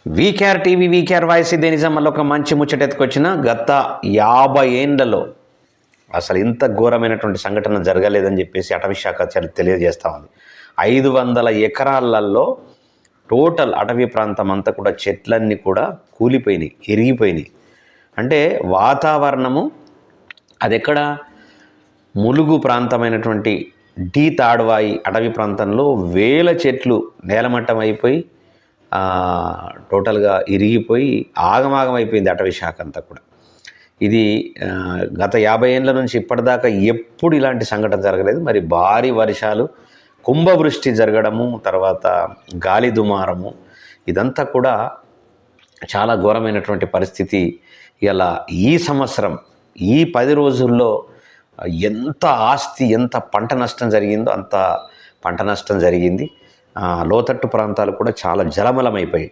VKR TV VKR voice ఇదే నిజం. మళ్ళీ ఒక మంచి ముచ్చట ఎత్తుకొచ్చిన గత 50 ఏండ్లలో అసలు ఇంత ఘోరమైనటువంటి సంఘటన జరగలేదని చెప్పేసి అటవీ శాఖ తెలియజేస్తూ ఉంది. 500 ఎకరాలలో టోటల్ అటవీ ప్రాంతం అంతా కూడా చెట్లన్నీ కూడా కూలిపోయినాయి, ఎరిగిపోయినాయి. అంటే వాతావరణము అది ఎక్కడ ములుగు ప్రాంతమైనటువంటి డి తాడ్వాయి అటవీ ప్రాంతంలో వేల చెట్లు నేలమట్టం అయిపోయి టోటల్గా ఇరిగిపోయి ఆగమాగం అయిపోయింది అటవీ శాఖ అంతా కూడా. ఇది గత 50 ఏళ్ళ నుంచి ఇప్పటిదాకా ఎప్పుడు ఇలాంటి సంఘటన జరగలేదు. మరి భారీ వర్షాలు, కుంభవృష్టి జరగడము, తర్వాత గాలి దుమారము, ఇదంతా కూడా చాలా ఘోరమైనటువంటి పరిస్థితి. ఇలా ఈ సంవత్సరం ఈ 10 రోజుల్లో ఎంత ఆస్తి, ఎంత పంట నష్టం జరిగిందో అంత పంట నష్టం జరిగింది. లోతట్టు ప్రాంతాలు కూడా చాలా జలమలమైపోయాయి.